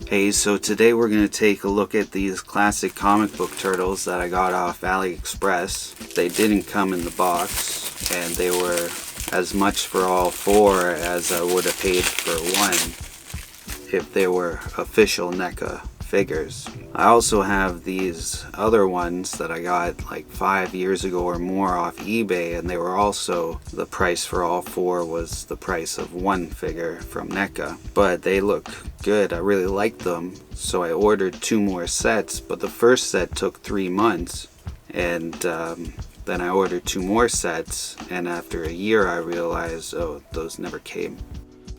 Hey, so today we're going to take a look at these classic comic book turtles that I got off AliExpress. They didn't come in the box, and they were as much for all four as I would have paid for one if they were official NECA figures. I also have these other ones that I got like 5 years ago or more off eBay, and they were also, the price for all four was the price of one figure from NECA. But they look good, I really liked them, so I ordered 2 more sets, but the first set took 3 months, and then I ordered 2 more sets, and after a year I realized, oh, those never came.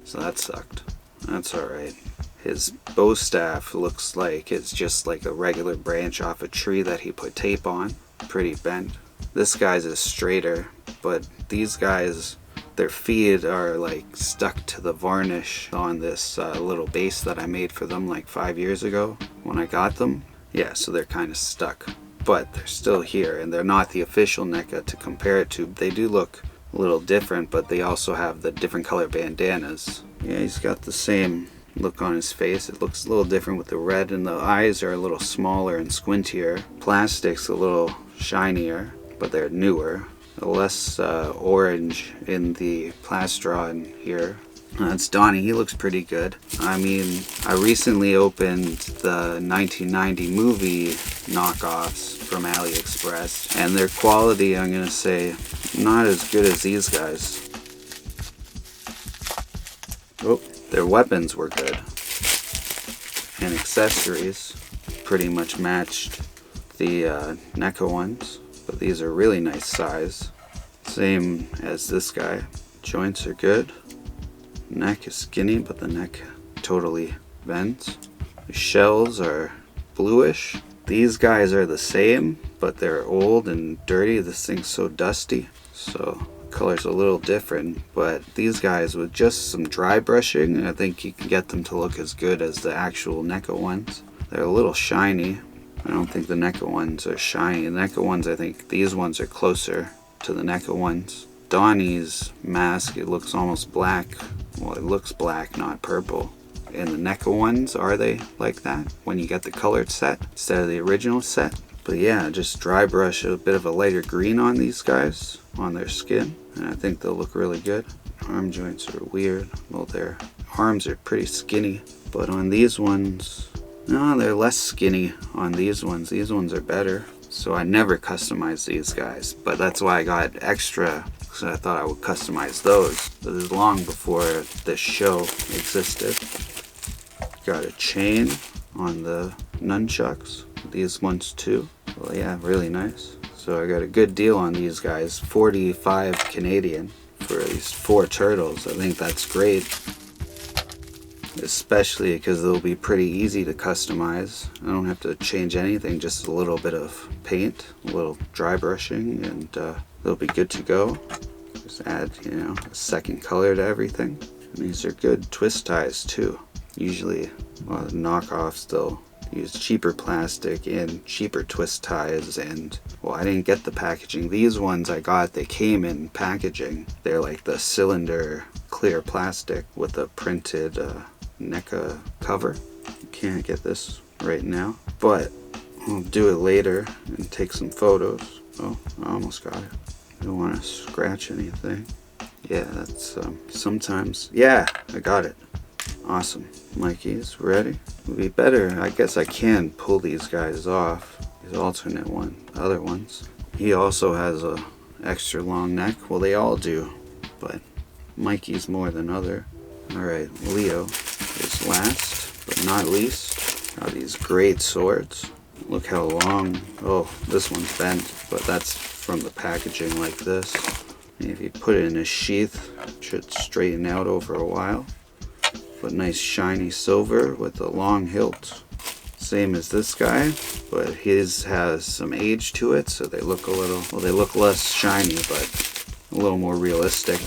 So that sucked. That's alright. His bow staff looks like it's just like a regular branch off a tree that he put tape on. Pretty bent. This guy's is straighter, but these guys, their feet are like stuck to the varnish on this little base that I made for them like 5 years ago when I got them. Yeah, so they're kind of stuck, but they're still here, and they're not the official NECA to compare it to. They do look a little different, but they also have the different color bandanas. Yeah, he's got the same look on his face. It looks a little different with the red, and the eyes are a little smaller and squintier. Plastic's a little shinier, but they're newer. Less orange in the plastron here. That's Donnie. He looks pretty good. I mean, I recently opened the 1990 movie knockoffs from AliExpress, and their quality, I'm gonna say, not as good as these guys. Oh, their weapons were good, and accessories pretty much matched the NECA ones, but these are really nice size. Same as this guy. Joints are good. Neck is skinny, but the neck totally bends. The shells are bluish. These guys are the same, but they're old and dirty. This thing's so dusty, so color's a little different. But these guys, with just some dry brushing, I think you can get them to look as good as the actual NECA ones. They're a little shiny. I don't think the NECA ones are shiny. The NECA ones, I think these ones are closer to the NECA ones. Donnie's mask, it looks almost black. Well, it looks black, not purple. And the NECA ones, are they like that when you get the colored set instead of the original set? But yeah, just dry brush a bit of a lighter green on these guys, on their skin, and I think they'll look really good. Arm joints are weird. Well, their arms are pretty skinny, but on these ones, no, they're less skinny on these ones. These ones are better. So I never customize these guys, but that's why I got extra, because I thought I would customize those. This is long before this show existed. Got a chain on the nunchucks. These ones too. Well, yeah, really nice. So I got a good deal on these guys. 45 Canadian for these 4 turtles. I think that's great, especially because they'll be pretty easy to customize. I don't have to change anything, just a little bit of paint, a little dry brushing, and they'll be good to go. Just add, you know, a second color to everything. And these are good twist ties too. Usually a lot of knockoffs, they'll use cheaper plastic and cheaper twist ties, and well, I didn't get the packaging. These ones I got, they came in packaging. They're like the cylinder clear plastic with a printed NECA cover. Can't get this right now, but I'll do it later and take some photos. Oh, I almost got it. I don't want to scratch anything. Yeah, that's sometimes. Yeah, I got it. Awesome. Mikey's ready. Would be better. I guess I can pull these guys off. These alternate other ones. He also has a extra long neck. Well, they all do, but Mikey's more than other. All right, Leo is last, but not least. Got these great swords. Look how long. Oh, this one's bent, but that's from the packaging like this. And if you put it in a sheath, it should straighten out over a while. But nice shiny silver with a long hilt. Same as this guy, but his has some age to it, so they look a little, well, they look less shiny, but a little more realistic.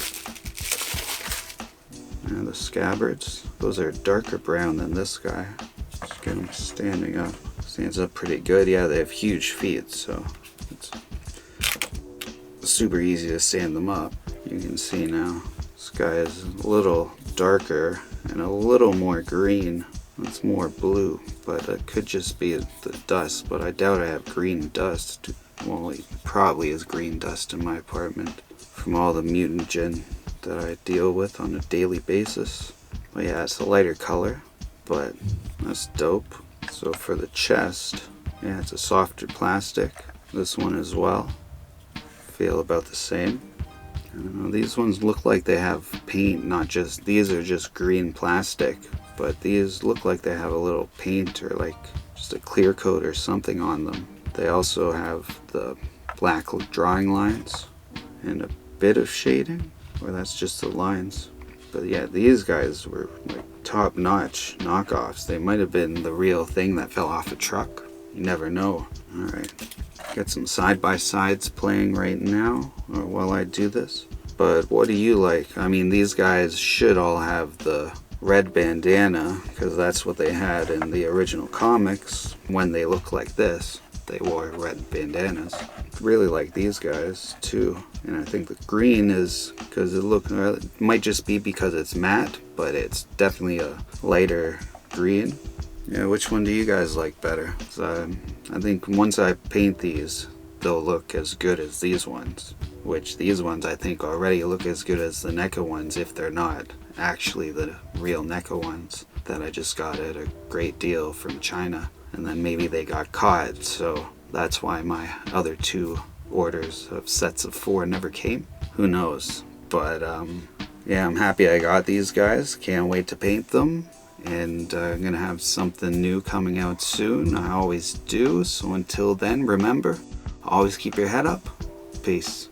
And the scabbards, those are darker brown than this guy. Just get them standing up. Stands up pretty good. Yeah, they have huge feet, so it's super easy to stand them up. You can see now, this guy is a little darker and a little more green It's more blue, but it could just be the dust, but I doubt I have green dust. Well, it probably is green dust in my apartment from all the mutagen that I deal with on a daily basis. But yeah, it's a lighter color, but that's dope. So for the chest, yeah, it's a softer plastic. This one as well. Feel about the same. I don't know, these ones look like they have paint, not just, these are just green plastic, but these look like they have a little paint or like just a clear coat or something on them. They also have the black drawing lines and a bit of shading, or that's just the lines. But yeah, these guys were like top-notch knockoffs. They might have been the real thing that fell off a truck. You never know. Alright, got some side-by-sides playing right now, or while I do this. But what do you like? I mean, these guys should all have the red bandana, because that's what they had in the original comics. When they look like this, they wore red bandanas. Really like these guys too. And I think the green is because it might just be because it's matte, but it's definitely a lighter green. Yeah, which one do you guys like better? I think once I paint these, they'll look as good as these ones. Which these ones I think already look as good as the NECA ones if they're not actually the real NECA ones that I just got at a great deal from China. And then maybe they got caught, so that's why my other 2 orders of sets of 4 never came. Who knows? But yeah, I'm happy I got these guys. Can't wait to paint them. And I'm gonna have something new coming out soon. I always do. So until then, remember, always keep your head up. Peace.